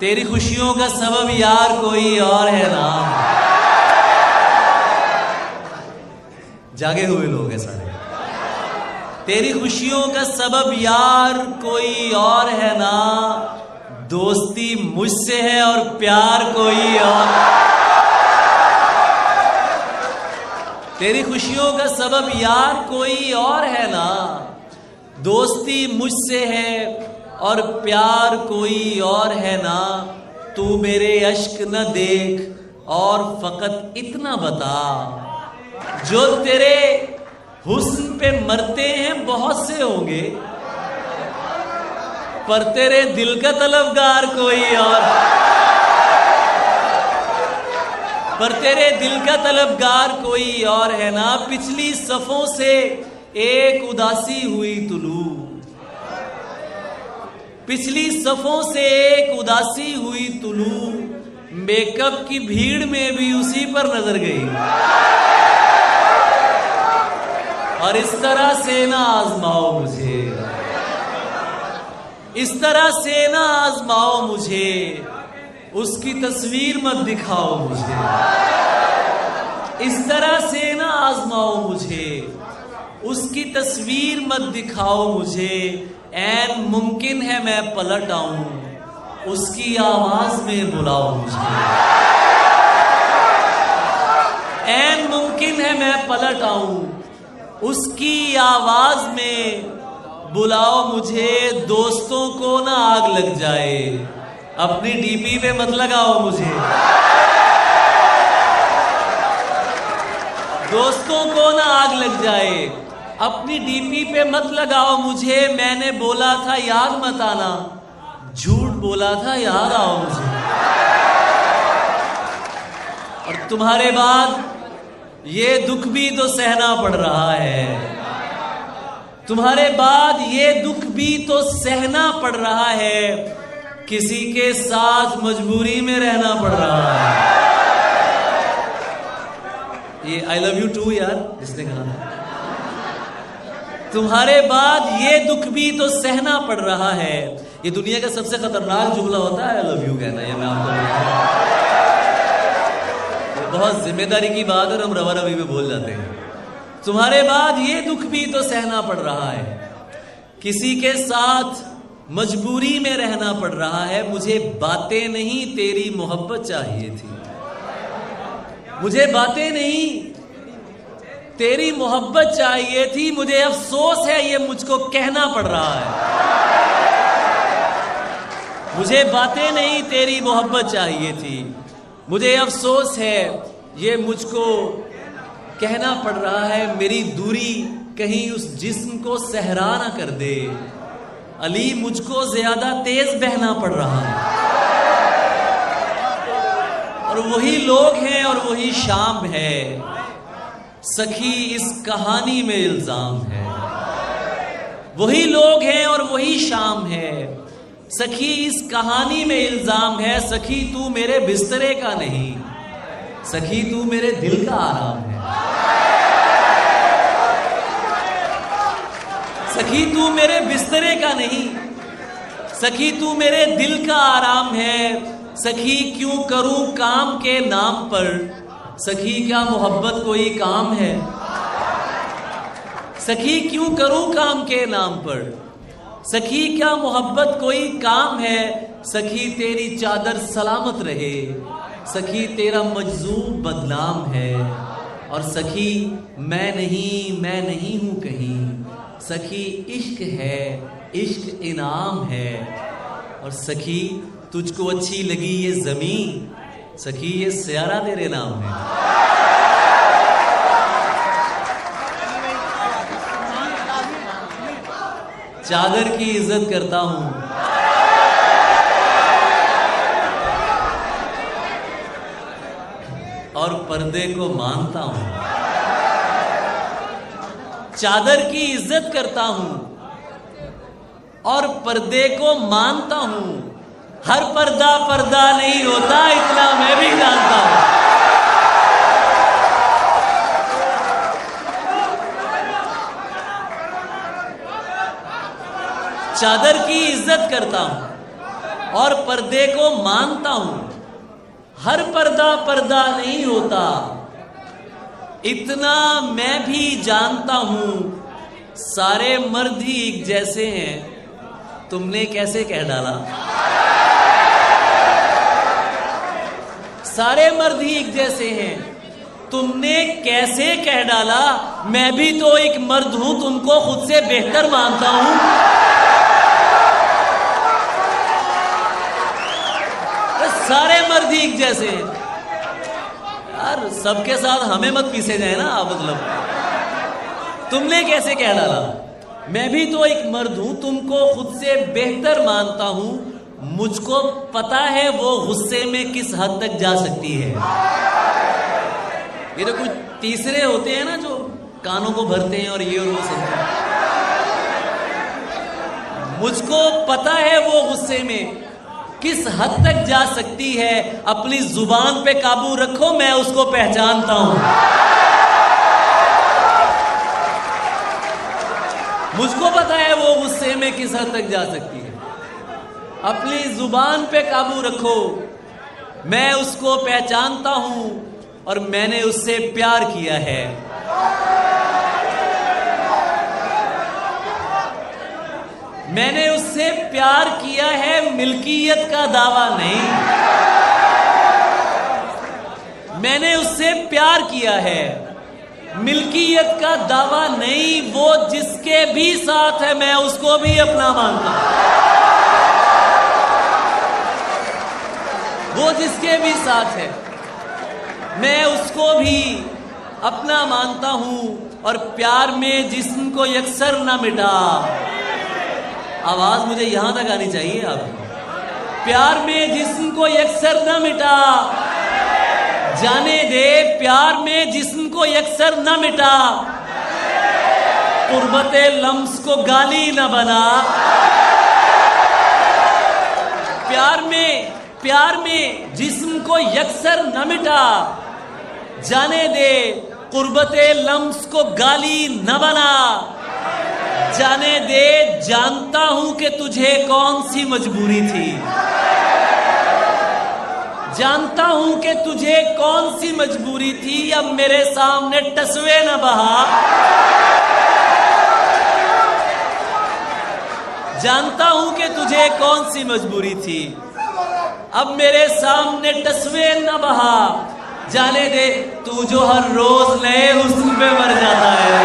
तेरी खुशियों का सबब यार कोई और है ना। जागे हुए लोग हैं सारे। तेरी खुशियों का सबब यार कोई और है ना, दोस्ती मुझसे है और प्यार कोई और। तेरी खुशियों का सबब यार कोई और है ना, दोस्ती मुझसे है और प्यार कोई और है ना। तू मेरे अश्क न देख और फकत इतना बता, जो तेरे हुस्न पे मरते हैं बहुत से होंगे, पर तेरे दिल का तलबगार कोई और। पर तेरे दिल का तलबगार कोई और है ना। पिछली सफों से एक उदासी हुई तुलू, पिछली सफों से एक उदासी हुई तुलू, मेकअप की भीड़ में भी उसी पर नजर गई। और इस तरह से ना आजमाओ मुझे, इस तरह से ना आजमाओ मुझे, उसकी तस्वीर मत दिखाओ मुझे। इस तरह से ना आजमाओ मुझे, उसकी तस्वीर मत दिखाओ मुझे। ऐन मुमकिन है मैं पलट आऊं, उसकी आवाज में बुलाओ मुझे। ऐन मुमकिन है मैं पलट आऊं, उसकी आवाज में बुलाओ मुझे। दोस्तों को ना आग लग जाए, अपनी डीपी पे मत लगाओ मुझे। दोस्तों को ना आग लग जाए, अपनी डीपी पे मत लगाओ मुझे। मैंने बोला था याद मत आना, झूठ बोला था याद आओ मुझे। और तुम्हारे बाद ये दुख भी तो सहना पड़ रहा है, तुम्हारे बाद ये दुख भी तो सहना पड़ रहा है। किसी के साथ मजबूरी में रहना पड़ रहा है। ये आई लव यू टू यार जिसने कहा, तुम्हारे बाद ये दुख भी तो सहना पड़ रहा है। ये दुनिया का सबसे खतरनाक जुमला होता है आई लव यू कहना। ये मैं आपको बहुत जिम्मेदारी की बात है, हम रवा रवी में बोल जाते हैं। तुम्हारे बाद ये दुख भी तो सहना पड़ रहा है, किसी के साथ मजबूरी में रहना पड़ रहा है। मुझे बातें नहीं तेरी मोहब्बत चाहिए थी, मुझे बातें नहीं तेरी मोहब्बत चाहिए थी। मुझे अफसोस है ये मुझको कहना पड़ रहा है। मुझे बातें नहीं तेरी मोहब्बत चाहिए थी, मुझे अफसोस है ये मुझको कहना पड़ रहा है। मेरी दूरी कहीं उस जिस्म को सहरा ना कर दे, अली मुझको ज्यादा तेज बहना पड़ रहा है। और वही लोग हैं और वही शाम है, सखी इस कहानी में इल्जाम है। वही लोग हैं और वही शाम है, सखी इस कहानी में इल्जाम है। सखी तू मेरे बिस्तरे का नहीं, सखी तू मेरे दिल का आराम है। सखी तू मेरे बिस्तरे का नहीं, सखी तू मेरे दिल का आराम है। सखी क्यों करूं काम के नाम पर, सखी क्या मोहब्बत कोई काम है। सखी क्यों करूं काम के नाम पर, सखी क्या मोहब्बत कोई काम है। सखी तेरी चादर सलामत रहे, सखी तेरा मजजूब बदनाम है। और सखी मैं नहीं हूं कहीं, सखी इश्क है, इश्क इनाम है। और सखी तुझको अच्छी लगी ये जमीन, सखी ये सियारा तेरे नाम है। चादर की इज्जत करता हूं, और पर्दे को मानता हूं। चादर की इज्जत करता हूं और पर्दे को मानता हूं। हर पर्दा पर्दा नहीं होता, इतना मैं भी जानता हूं। चादर की इज्जत करता हूं और पर्दे को मानता हूं। हर पर्दा पर्दा नहीं होता, इतना मैं भी जानता हूं। सारे मर्द ही एक जैसे हैं, तुमने कैसे कह डाला। सारे मर्द ही एक जैसे हैं, तुमने कैसे कह डाला। मैं भी तो एक मर्द हूं, तुमको खुद से बेहतर मानता हूं। सारे मर्द ही एक जैसे हैं यार, सबके साथ हमें मत पीसे जाए ना। मतलब तुमने कैसे कह डाला। मैं भी तो एक मर्द हूं, तुमको खुद से बेहतर मानता हूं। मुझको पता है वो गुस्से में किस हद तक जा सकती है। ये तो कुछ तीसरे होते हैं ना जो कानों को भरते हैं और ये और वो सुनते हैं। मुझको पता है वो गुस्से में किस हद तक जा सकती है। अपनी जुबान पे काबू रखो, मैं उसको पहचानता हूं। मुझको पता है वो गुस्से में किस हद तक जा सकती है। अपनी जुबान पे काबू रखो, मैं उसको पहचानता हूं और मैंने उससे प्यार किया है। मैंने उससे प्यार किया है, मिल्कियत का दावा नहीं। मैंने उससे प्यार किया है, मिल्कियत का दावा नहीं। वो जिसके भी साथ है मैं उसको भी अपना मानता हूं। वो जिसके भी साथ है मैं उसको भी अपना मानता हूं। और प्यार में जिस्म को यकसर ना मिटा। आवाज मुझे यहां तक आनी चाहिए आप। प्यार में जिस्म को यकसर न मिटा, जाने दे प्यार में जिस्म को यकसर न मिटा। कुर्बते लम्स को गाली न बना। प्यार में जिस्म को यकसर न मिटा, जाने दे कुर्बते लम्स को गाली न बना। जाने दे जानता हूं कि तुझे कौन सी मजबूरी थी। जानता हूं कि तुझे कौन सी मजबूरी थी। अब मेरे सामने टसवे न बहा। जानता हूं कि तुझे कौन सी मजबूरी थी। अब मेरे सामने टसवे न बहा। जाने दे तू जो हर रोज नए हुस्न पे मर जाता है।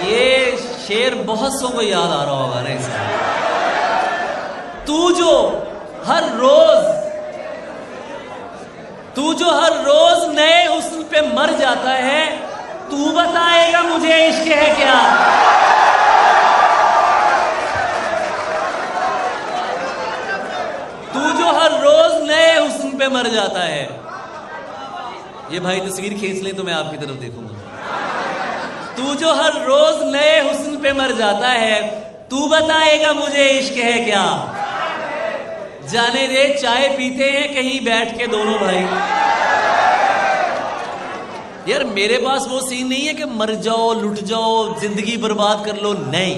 ये शेर बहुत सौ को याद आ रहा होगा ना इसका। तू जो हर रोज नए हुस्न पे मर जाता है, तू बताएगा मुझे इश्क है क्या। तू जो हर रोज नए हुस्न पे मर जाता है। ये भाई तस्वीर खींच ले तो मैं आपकी तरफ देखूंगा। तू जो हर रोज नए हुस्न पे मर जाता है, तू बताएगा मुझे इश्क है क्या। जाने दे चाय पीते हैं कहीं बैठ के दोनों भाई। यार मेरे पास वो सीन नहीं है कि मर जाओ, लुट जाओ, जिंदगी बर्बाद कर लो। नहीं,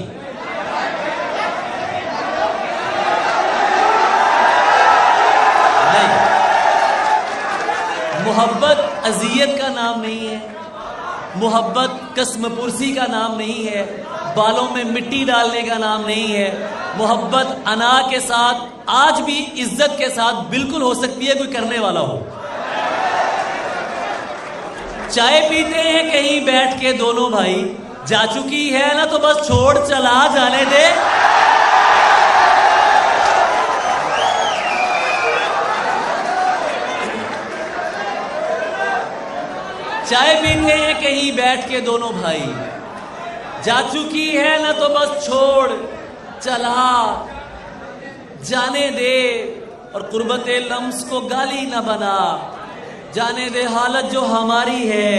मोहब्बत अजियत का नाम नहीं है। मोहब्बत कसमपुरसी का नाम नहीं है। बालों में मिट्टी डालने का नाम नहीं है। मोहब्बत अना के साथ, आज भी इज्जत के साथ बिल्कुल हो सकती है कोई करने वाला हो। चाय पीते हैं कहीं बैठ के दोनों भाई। जा चुकी है ना तो बस छोड़ चला जाने दे। चाय पीते हैं कहीं बैठ के दोनों भाई। जा चुकी है ना तो बस छोड़ चला जाने दे। और कुर्बते लम्स को गाली न बना। जाने दे हालत जो हमारी है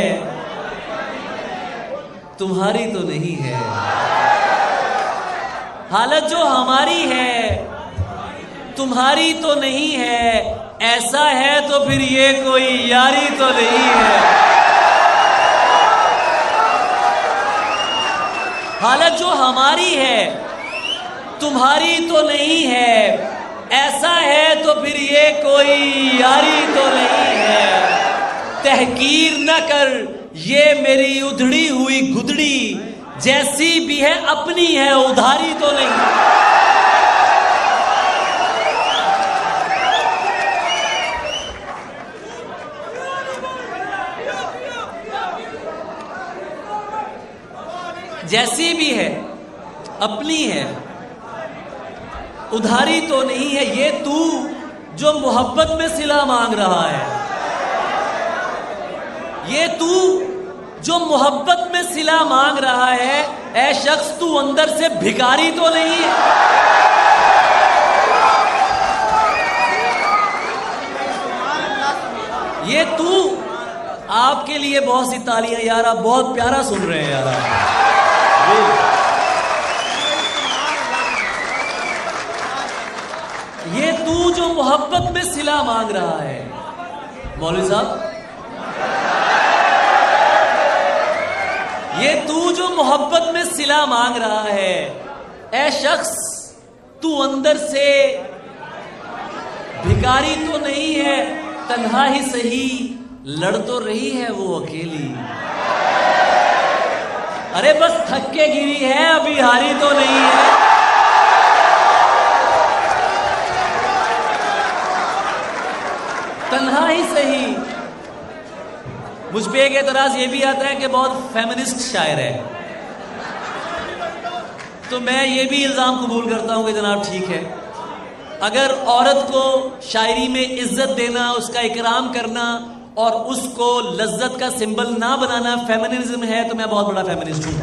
तुम्हारी तो नहीं है। हालत जो हमारी है तुम्हारी तो नहीं है। ऐसा है तो फिर ये कोई यारी तो नहीं है। हालत जो हमारी है तुम्हारी तो नहीं है, ऐसा है तो फिर ये कोई यारी तो नहीं है। तहकीर न कर ये मेरी उधड़ी हुई गुदड़ी, जैसी भी है अपनी है, उधारी तो नहीं। जैसी भी है अपनी है, उधारी तो नहीं है। ये तू जो मोहब्बत में सिला मांग रहा है, ये तू जो मोहब्बत में सिला मांग रहा है, ऐ शख्स तू अंदर से भिखारी तो नहीं है। ये तू, आपके लिए बहुत सी तालियां यार, आप बहुत प्यारा सुन रहे हैं यार। ये तू जो मोहब्बत में सिला मांग रहा है, मौलवी साहब, ये तू जो मोहब्बत में सिला मांग रहा है, ऐ शख्स तू अंदर से भिखारी तो नहीं है। तन्हा ही सही लड़ तो रही है वो अकेली, अरे बस थक के गिरी है, अभी हारी तो नहीं है। तन्हा ही सही। मुझ पे एक एतराज ये भी आता है कि बहुत फेमिनिस्ट शायर है, तो मैं ये भी इल्जाम कबूल करता हूं कि जनाब ठीक है, अगर औरत को शायरी में इज्जत देना, उसका इकराम करना और उसको लज्जत का सिंबल ना बनाना फेमिनिज्म है, तो मैं बहुत बड़ा फेमिनिस्ट हूं।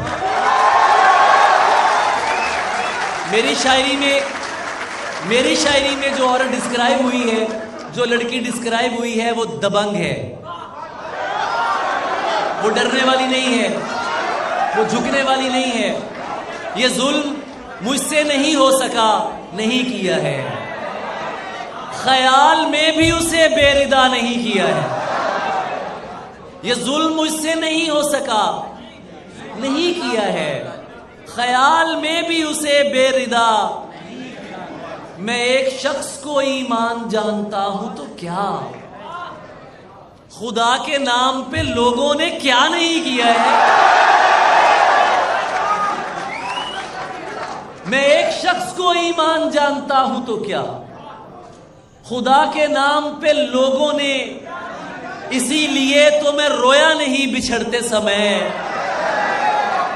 मेरी शायरी में जो औरत डिस्क्राइब हुई है, जो लड़की डिस्क्राइब हुई है, वो दबंग है, वो डरने वाली नहीं है, वो झुकने वाली नहीं है। ये जुल्म मुझसे नहीं हो सका, नहीं किया है, ख्याल में भी उसे बेरिदा नहीं किया है। ये जुल्म मुझसे नहीं हो सका, नहीं किया है, ख्याल में भी उसे बेरिदा। मैं एक शख्स को ईमान जानता हूं तो क्या, खुदा के नाम पे लोगों ने क्या नहीं किया है। मैं एक शख्स को ईमान जानता हूं तो क्या, खुदा के नाम पे लोगों ने, इसीलिए तो मैं रोया नहीं बिछड़ते समय,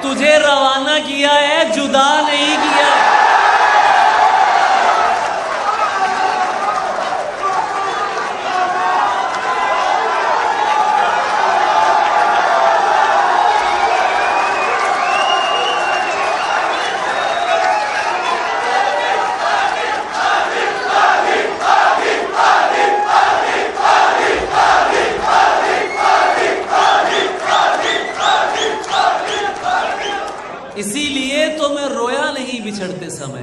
तुझे रवाना किया है, जुदा नहीं किया। इसीलिए तो मैं रोया नहीं बिछड़ते समय,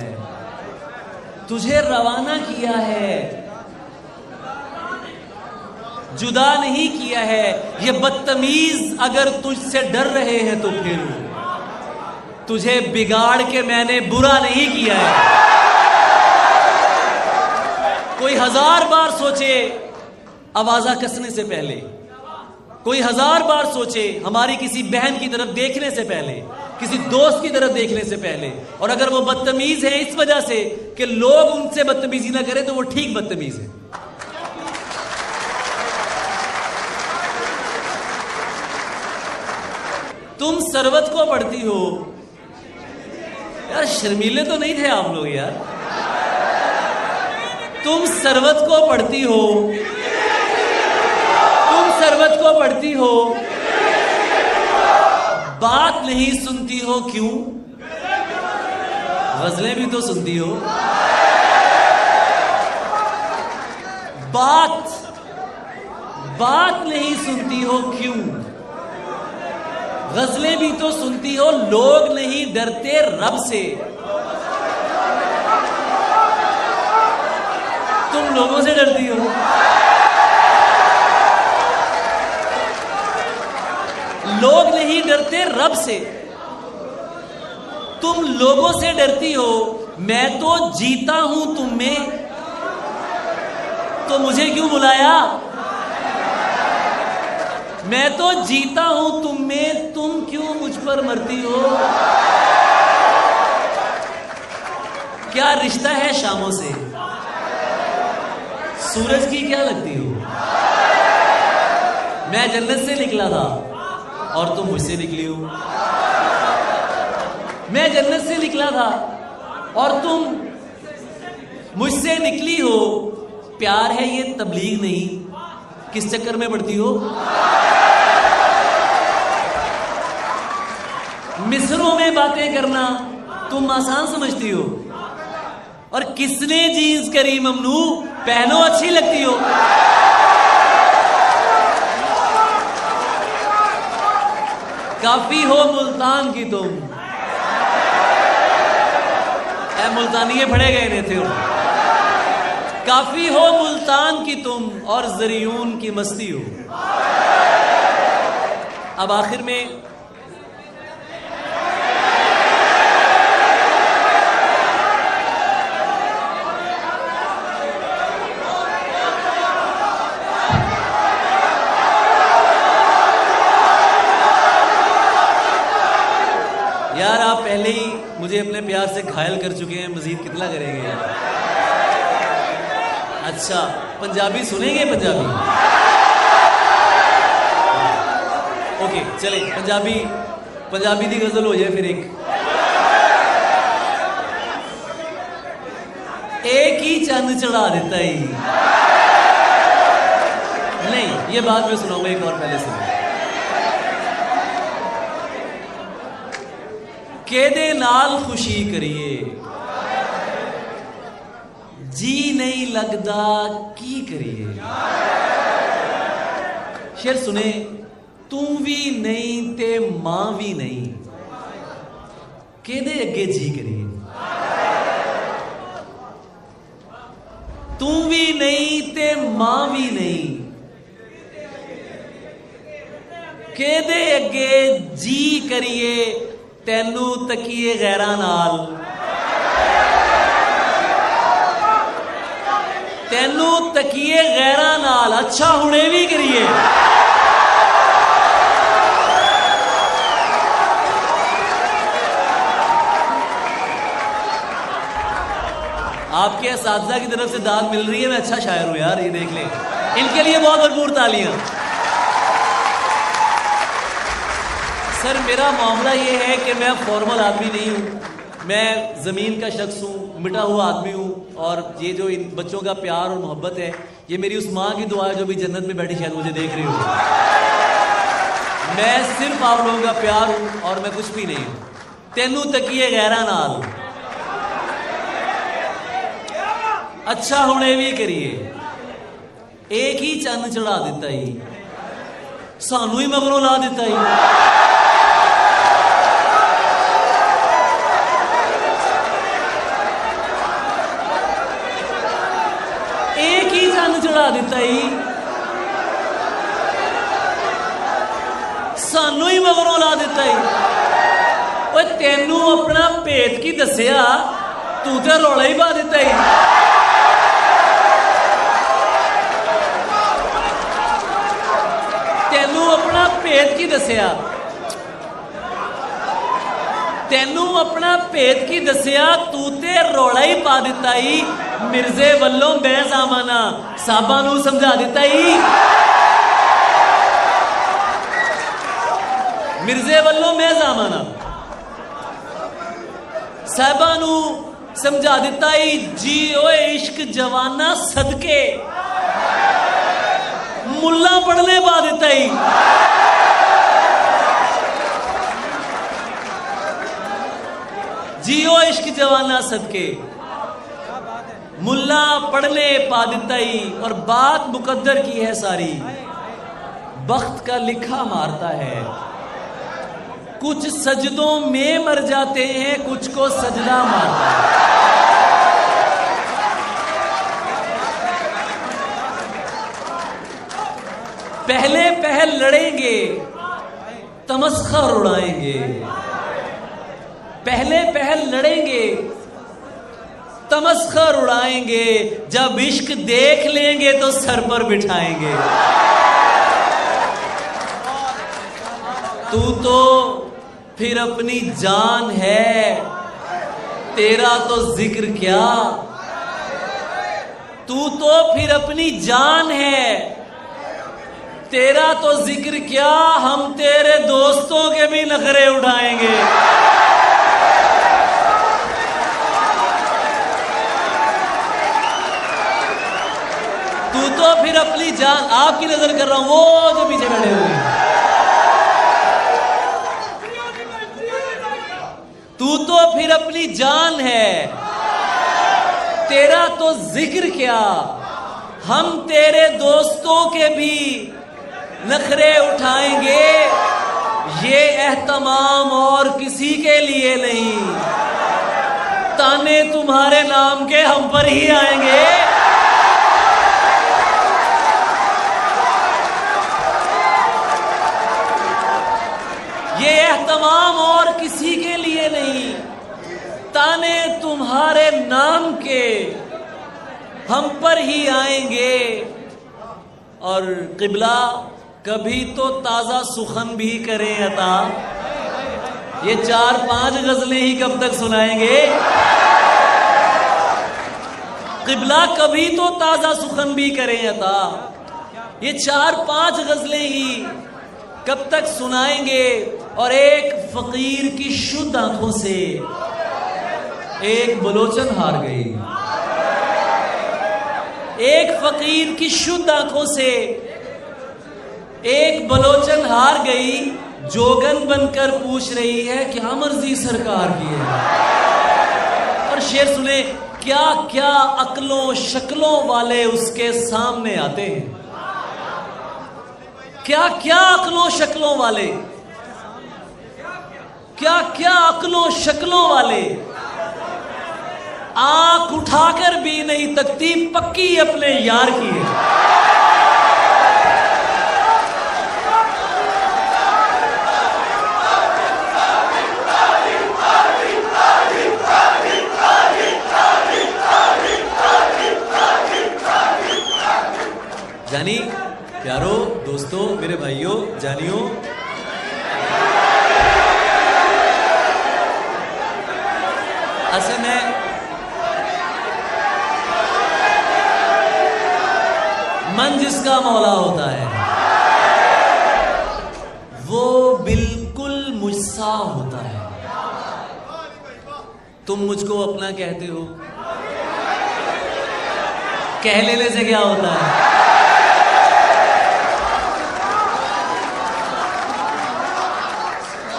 तुझे रवाना किया है, जुदा नहीं किया है। ये बदतमीज अगर तुझसे डर रहे हैं तो फिर तुझे बिगाड़ के मैंने बुरा नहीं किया है। कोई 1000 बार सोचे आवाजा कसने से पहले, कोई 1000 बार सोचे हमारी किसी बहन की तरफ देखने से पहले, किसी दोस्त की तरफ देखने से पहले, और अगर वो बदतमीज है इस वजह से कि लोग उनसे बदतमीजी ना करें, तो वो ठीक बदतमीज है। तुम सरवत को पढ़ती हो यार, शर्मीले तो नहीं थे आप लोग यार। तुम सरवत को पढ़ती हो, तुम सरवत को पढ़ती हो, बात नहीं सुनती हो क्यों? गजलें भी तो सुनती हो। बात नहीं सुनती हो क्यों? गजलें भी तो सुनती हो। लोग नहीं डरते रब से, तुम लोगों से डरती हो। लोग नहीं डरते रब से, तुम लोगों से डरती हो। मैं तो जीता हूं तुम में, तो मुझे क्यों बुलाया? मैं तो जीता हूं तुम में, तुम क्यों मुझ पर मरती हो? क्या रिश्ता है शामों से? सूरज की क्या लगती हो? मैं जन्नत से निकला था और तुम मुझसे निकली हो। मैं जन्नत से निकला था और तुम मुझसे निकली हो। प्यार है ये तबलीग नहीं, किस चक्कर में पड़ती हो? मिस्रों में बातें करना तुम आसान समझती हो, और किसने जीन्स करी ममनू, पहनो अच्छी लगती हो। काफी हो मुल्तान की तुम, ऐ मुल्तानिये फड़े गए ने थे। काफी हो मुल्तान की तुम और ज़रियून की मस्ती हो। अब आखिर में यार आप पहले ही मुझे अपने प्यार से घायल कर चुके हैं, मजीद कितना करेंगे यार? अच्छा पंजाबी सुनेंगे? पंजाबी ओके चले, पंजाबी दी गजल हो जाए फिर। एक ही चंद चढ़ा देता ही नहीं, ये बात मैं सुनाऊंगा, एक और पहले सुनो। केदे नाल खुशी करिए, जी नहीं लगदा की करिए। शेर सुने, तू भी नहीं ते मां भी नहीं, केदे अगे जी करिए। तू भी नहीं ते मां भी नहीं, केदे अगे जी करिए। तैनू तकिए गैरां नाल, तैनू तकिए गैरां नाल, अच्छा हुणे भी करिए। आपके असातिज़ा की तरफ से दाद मिल रही है, मैं अच्छा शायर हूं यार, ये देख ले। इनके लिए बहुत भरपूर तालियां। सर मेरा मामला ये है कि मैं फॉर्मल आदमी नहीं हूँ, मैं ज़मीन का शख्स हूँ, मिटा हुआ आदमी हूँ। और ये जो इन बच्चों का प्यार और मोहब्बत है, ये मेरी उस माँ की दुआ है जो भी जन्नत में बैठी शायद मुझे देख रही हो। मैं सिर्फ आप लोगों का प्यार हूँ और मैं कुछ भी नहीं हूँ। तेनू तकिए गैरा नाल, अच्छा हुणे भी करिए। एक ही चंद चढ़ा दिता ही, सानू ही मगरों ला दिता ही। एक ही चंद चढ़ा दिता ही, सानू ही मगरों ला दिता ही। ओए तेनू अपना भेत की दसिया, तू तो रौला ही पा दिता ही। तेनू अपना भेत की दसिया, तेनू अपना भेत की दसिया, तू ते रौला ही पा दिता ही। मिर्जे वल्लों मैं जामाना, साहबा नू समझा दिता ही। मिर्जे वल्लों मैं जामाना, साहबा नू समझा दिता ही। जी ओए इश्क जवाना सदके, मुल्ला पढ़ने पा देता ही। जियो इश्क जवाना सदके, मुल्ला पढ़ने पा देता ही। और बात मुकद्दर की है सारी, बख्त का लिखा मारता है। कुछ सजदों में मर जाते हैं, कुछ को सजदा मारता है। पहले पहल लड़ेंगे, तमस्खर उड़ाएंगे। पहले पहल लड़ेंगे, तमस्खर उड़ाएंगे, जब इश्क देख लेंगे तो सर पर बिठाएंगे। तू तो फिर अपनी जान है, तेरा तो जिक्र क्या। तू तो फिर अपनी जान है, तेरा तो जिक्र क्या। हम तेरे दोस्तों के भी नखरे उठाएंगे। तू तो फिर अपनी जान, आपकी नजर कर रहा हूं, वो जो पीछे बैठे हुए हैं। तू तो फिर अपनी जान है, तेरा तो जिक्र क्या। हम तेरे दोस्तों के भी नखरे उठाएंगे। ये एहतमाम और किसी के लिए नहीं, ताने तुम्हारे नाम के हम पर ही आएंगे। ये एहतमाम और किसी के लिए नहीं, ताने तुम्हारे नाम के हम पर ही आएंगे। और क़िबला कभी तो ताजा सुखन भी करें अता। ये 4-5 गजलें ही कब तक सुनाएंगे। क़िबला कभी तो ताजा सुखन भी करें अता। ये 4-5 गजलें ही कब तक सुनाएंगे। और एक फकीर की शुद्ध आंखों से एक बलोचन हार गई। एक फकीर की शुद्ध आंखों से एक बलोचन हार गई। जोगन बनकर पूछ रही है क्या मर्जी सरकार की है। और शेर सुने, क्या क्या अक्लों शक्लों वाले उसके सामने आते हैं। क्या क्या अक्लों शक्लों वाले, क्या क्या अक्लों शक्लों वाले, आंख उठाकर भी नहीं तकती, पक्की अपने यार की है। जानी प्यारो दोस्तों, मेरे भाइयों जानियो, असल में मन जिसका मौला होता है वो बिल्कुल मुझसा होता है। तुम मुझको अपना कहते हो, कह लेने से क्या होता है।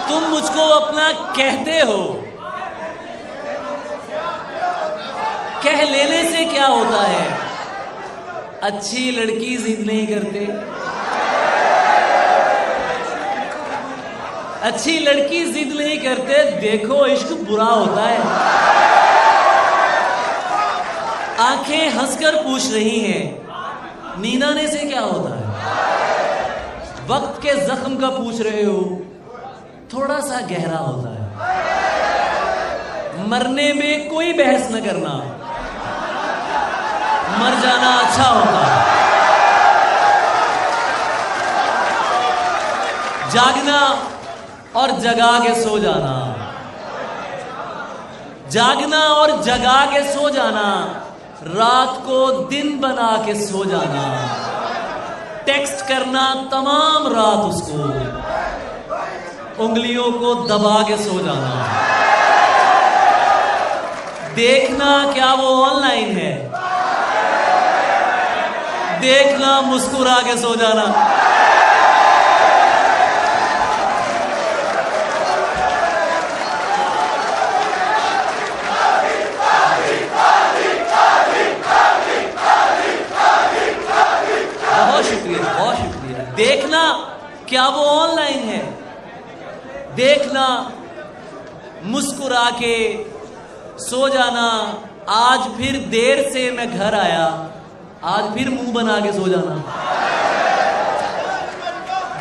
तुम मुझको अपना कहते हो, कह लेने से क्या होता है। अच्छी लड़की जिद नहीं करते, अच्छी लड़की जिद नहीं करते। देखो इश्क बुरा होता है। आंखें हंसकर पूछ रही हैं नींदाने से क्या होता है। वक्त के जख्म का पूछ रहे हो, थोड़ा सा गहरा होता है। मरने में कोई बहस न करना, मर जाना अच्छा होता है। जागना और जगा के सो जाना, जागना और जगा के सो जाना, रात को दिन बना के सो जाना, टेक्स्ट करना तमाम रात उसको, उंगलियों को दबा के सो जाना, देखना क्या वो ऑनलाइन है, देखना मुस्कुरा के सो जाना। बहुत शुक्रिया, बहुत शुक्रिया। देखना क्या वो ऑनलाइन है, देखना मुस्कुरा के सो जाना। आज फिर देर से मैं घर आया, आज फिर मुंह बना के सो जाना।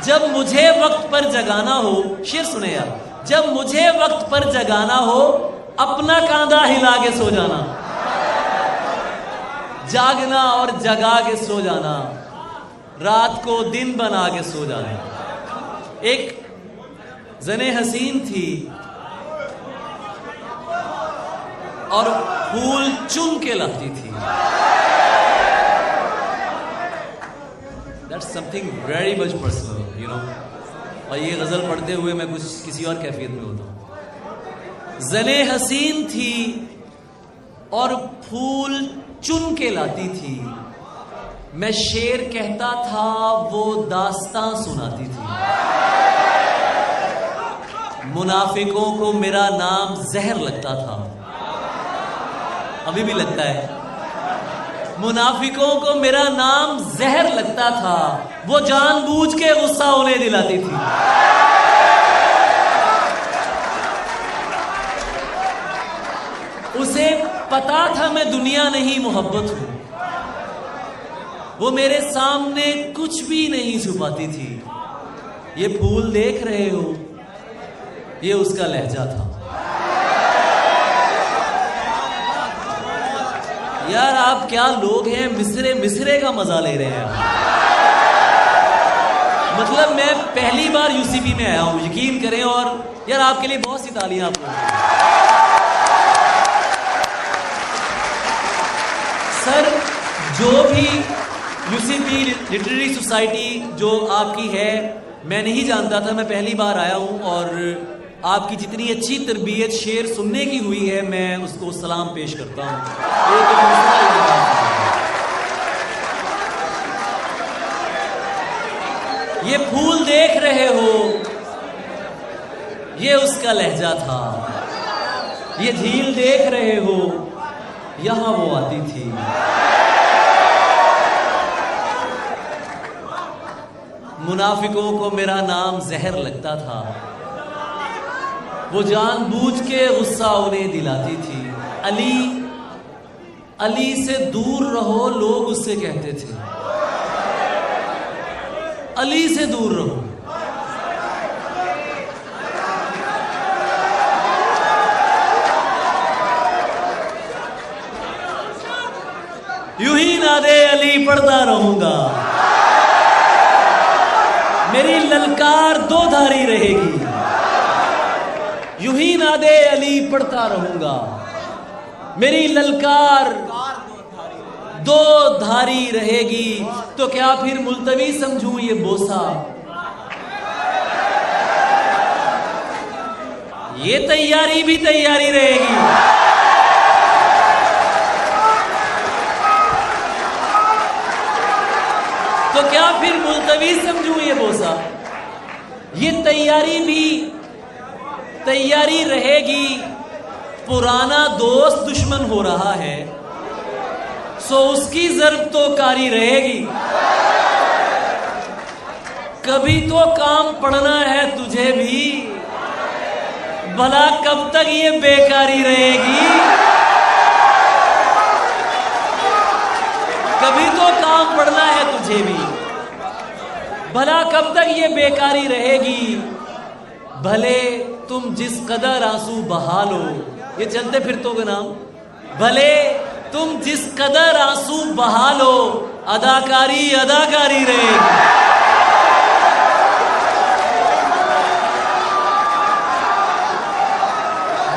जब मुझे वक्त पर जगाना हो, शेर सुने यार, जब मुझे वक्त पर जगाना हो, अपना कांधा हिला के सो जाना। जागना और जगा के सो जाना, रात को दिन बना के सो जाना। एक जने हसीन थी और फूल चुन के लाती थी। That's something very much personal, you know। और ये गजल पढ़ते हुए मैं कुछ किसी और कैफियत में होता हूं। जने हसीन थी और फूल चुन के लाती थी, मैं शेर कहता था वो दास्तां सुनाती थी। मुनाफिकों को मेरा नाम जहर लगता था, अभी भी लगता है। मुनाफिकों को मेरा नाम जहर लगता था, वो जानबूझ के गुस्सा उन्हें दिलाती थी। उसे पता था मैं दुनिया नहीं मोहब्बत हूं, वो मेरे सामने कुछ भी नहीं छुपाती थी। ये फूल देख रहे हो, ये उसका लहजा था। यार आप क्या लोग हैं, मिसरे मिसरे का मजा ले रहे हैं। मतलब मैं पहली बार यूसीपी में आया हूं, यकीन करें। और यार आपके लिए बहुत सी तालियां आप लोगों को। सर जो भी यूसीपी लिटरेरी सोसाइटी जो आपकी है, मैं नहीं जानता था, मैं पहली बार आया हूं। और आपकी जितनी अच्छी तरबियत शेर सुनने की हुई है, मैं उसको सलाम पेश करता हूं। ये फूल देख रहे हो, ये उसका लहजा था। ये झील देख रहे हो, यहां वो आती थी। मुनाफिकों को मेरा नाम जहर लगता था, वो जानबूझ के गुस्सा उन्हें दिलाती थी। अली से दूर रहो, लोग उससे कहते थे। अली से दूर रहो। यूं ही ना दे अली पढ़ता रहूंगा, मेरी ललकार दो धारी रहेगी। यूं ही ना दे अली पढ़ता रहूंगा, मेरी ललकार दो धारी रहेगी। तो क्या फिर मुल्तवी समझूं ये बोसा, ये तैयारी भी तैयारी रहेगी। तो क्या फिर मुल्तवी समझूं ये बोसा, ये तैयारी भी तैयारी रहेगी। पुराना दोस्त दुश्मन हो रहा है, सो उसकी जर्ब तो कारी रहेगी। कभी तो काम पड़ना है तुझे भी, भला कब तक ये बेकारी रहेगी। कभी तो काम पड़ना है तुझे भी, भला कब तक ये बेकारी रहेगी। भले तुम जिस कदर आंसू बहा लो, ये चलते फिरतों के नाम। भले तुम जिस कदर आंसू बहा लो, अदाकारी अदाकारी रहेगी।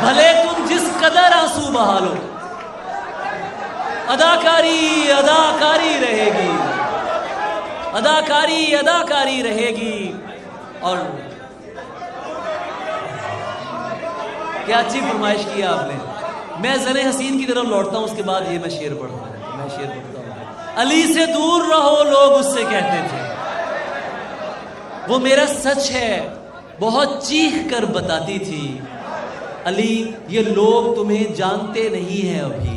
भले तुम जिस कदर आंसू बहा लो, अदाकारी अदाकारी रहेगी। अदाकारी अदाकारी रहेगी। और क्या अच्छी फरमाइश की आपने। मैं ज़ने हसीन की तरफ लौटता हूं, उसके बाद ये मैं शेर पढ़ता हूं। मैं शेर पढ़ता हूं। अली से दूर रहो, लोग उससे कहते थे। वो मेरा सच है, बहुत चीख कर बताती थी। अली ये लोग तुम्हें जानते नहीं हैं अभी,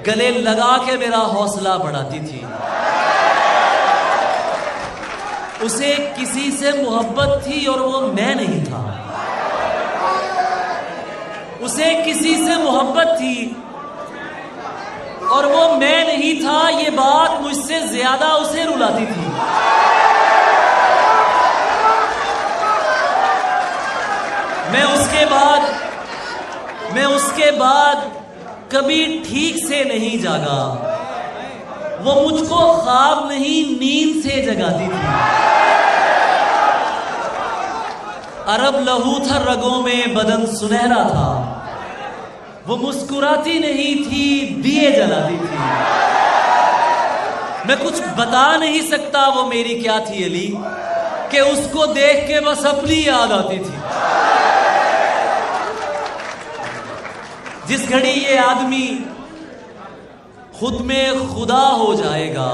गले लगा के मेरा हौसला बढ़ाती थी। उसे किसी से मोहब्बत थी और वो मैं नहीं था। उसे किसी से मोहब्बत थी और वो मैं नहीं था। ये बात मुझसे ज्यादा उसे रुलाती थी। मैं उसके बाद कभी ठीक से नहीं जागा। वो मुझको ख्वाब नहीं नींद से जगाती थी। अरब लहू था रगों में, बदन सुनहरा था। वो मुस्कुराती नहीं थी, दिए जलाती थी। मैं कुछ बता नहीं सकता वो मेरी क्या थी अली, कि उसको देख के बस अपनी याद आती थी। जिस घड़ी ये आदमी खुद में खुदा हो जाएगा।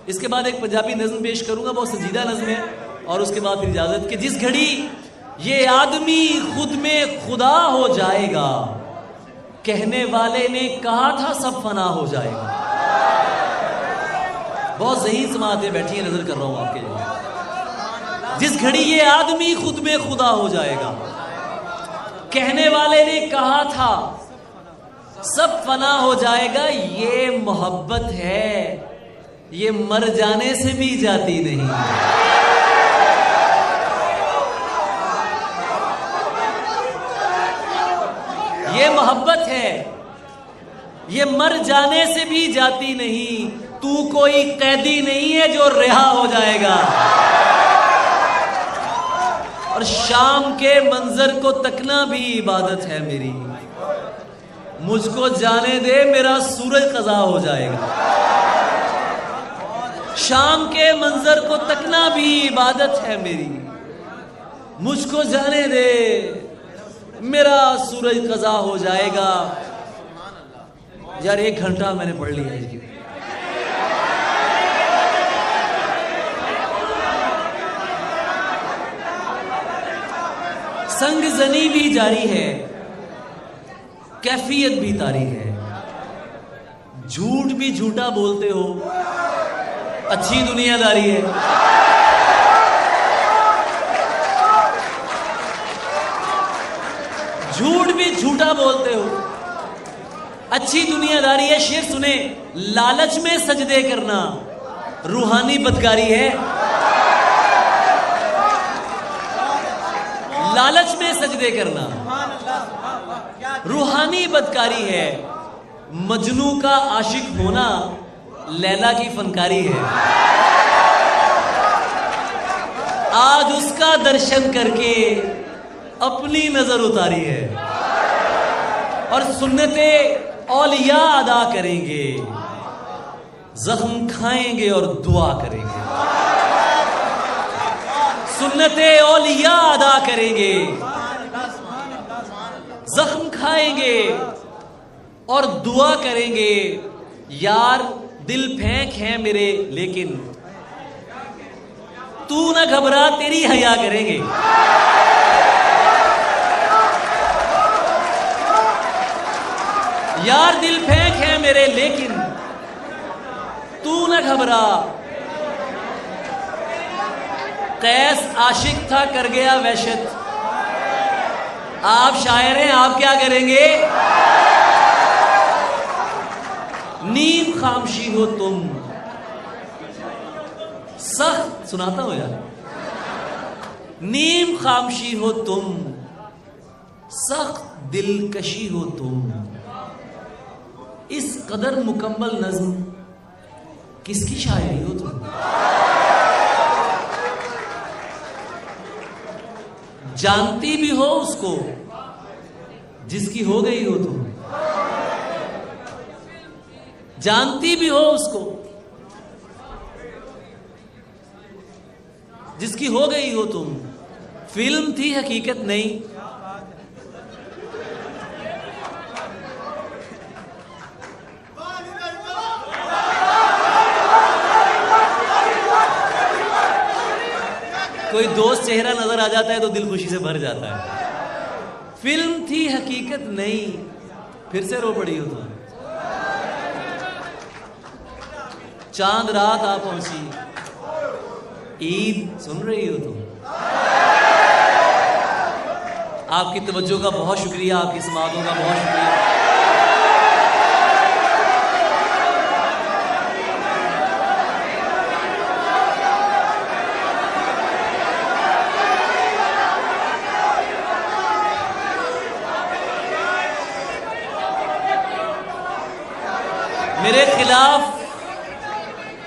इसके बाद एक पंजाबी नज्म पेश करूंगा, बहुत संजीदा नज्म है, और उसके बाद फिर इजाजत। कि जिस घड़ी ये आदमी खुद में खुदा हो जाएगा, कहने वाले ने कहा था सब फना हो जाएगा। बहुत सही समातें बैठी है, नजर कर रहा हूं आपके लिए। जिस घड़ी ये आदमी खुद में खुदा हो जाएगा, कहने वाले ने कहा था सब फना हो जाएगा। ये मोहब्बत है, ये मर जाने से भी जाती नहीं। ये मोहब्बत है, ये मर जाने से भी जाती नहीं। तू कोई कैदी नहीं है जो रिहा हो जाएगा। और शाम के मंजर को तकना भी इबादत है मेरी। मुझको जाने दे, मेरा सूरज कज़ा हो जाएगा। शाम के मंजर को तकना भी इबादत है मेरी। मुझको जाने दे, मेरा सूरज कज़ा हो जाएगा। यार 1 घंटा मैंने पढ़ लिया है। संग जनी भी जारी है, कैफियत भी तारी है। झूठ भी झूठा बोलते हो, अच्छी दुनियादारी है। झूठ भी झूठा बोलते हो, अच्छी दुनियादारी है। शेर सुने, लालच में सजदे करना रूहानी बदकारी है। लालच में सजदे करना रूहानी बदकारी है। मजनू का आशिक होना लैला की फनकारी है। आज उसका दर्शन करके अपनी नजर उतारी है। और सुन्नते औलिया अदा करेंगे, जख्म खाएंगे और दुआ करेंगे। सुन्नते औलिया अदा करेंगे, जख्म खाएंगे और दुआ करेंगे। यार दिल फेंक है मेरे, लेकिन तू ना घबरा, तेरी हया करेंगे। यार दिल फेंक है मेरे, लेकिन तू ना घबरा। कैस आशिक था, कर गया वहशत। आप शायर हैं, आप क्या करेंगे? नीम खामशी हो तुम, सख्त सुनाता हूं यार। नीम खामशी हो तुम, सख्त दिलकशी हो तुम। इस कदर मुकम्मल नज्म किसकी शायरी हो तुम? जानती भी हो उसको जिसकी हो गई हो तुम। जानती भी हो उसको जिसकी हो गई हो तुम। फिल्म थी, हकीकत नहीं। कोई दोस्त चेहरा नजर आ जाता है तो दिल खुशी से भर जाता है। फिल्म थी, हकीकत नहीं। फिर से रो पड़ी हो तुम। चांद रात आ पहुंची, ईद सुन रही हो तुम। आपकी तवज्जो का बहुत शुक्रिया, आपकी समातों का बहुत शुक्रिया। मेरे खिलाफ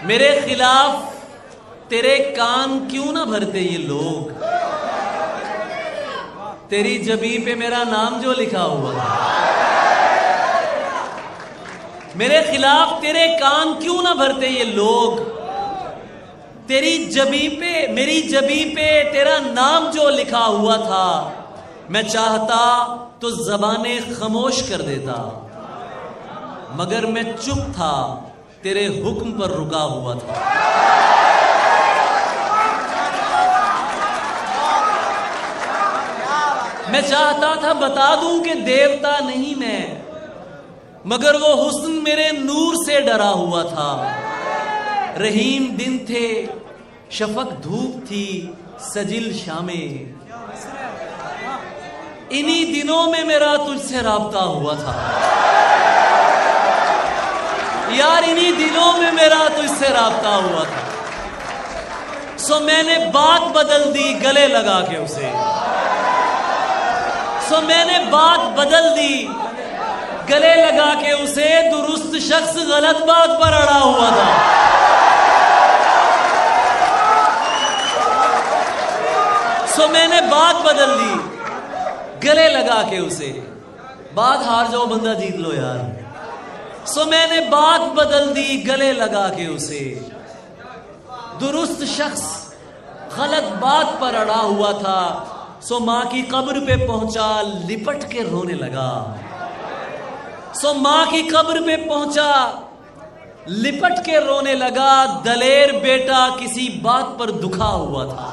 मेरे खिलाफ तेरे कान क्यों ना भरते ये लोग, तेरी जबी पे मेरा नाम जो लिखा हुआ था। मेरे खिलाफ तेरे कान क्यों ना भरते ये लोग, तेरी जबी पे, मेरी जबी पे तेरा नाम जो लिखा हुआ था। मैं चाहता तो ज़बाने खामोश कर देता, मगर मैं चुप था, तेरे हुक्म पर रुका हुआ था। मैं चाहता था बता दूं कि देवता नहीं मैं, मगर वो हुस्न मेरे नूर से डरा हुआ था। रहीम दिन थे, शफक धूप थी, सजिल शामें, इन्हीं दिनों में मेरा तुझसे राब्ता हुआ था यार, इन्हीं दिनों में मेरा तुझसे राब्ता हुआ था। सो मैंने बात बदल दी गले लगा के उसे, सो मैंने बात बदल दी गले लगा के उसे। दुरुस्त शख्स गलत बात पर अड़ा हुआ था। सो मैंने बात बदल दी गले लगा के उसे। बात हार जाओ बंदा जीत लो यार। सो मैंने बात बदल दी गले लगा के उसे। दुरुस्त शख्स गलत बात पर अड़ा हुआ था। सो मां की कब्र पे पहुंचा, लिपट के रोने लगा। सो मां की कब्र पे पहुंचा, लिपट के रोने लगा। दलेर बेटा किसी बात पर दुखा हुआ था।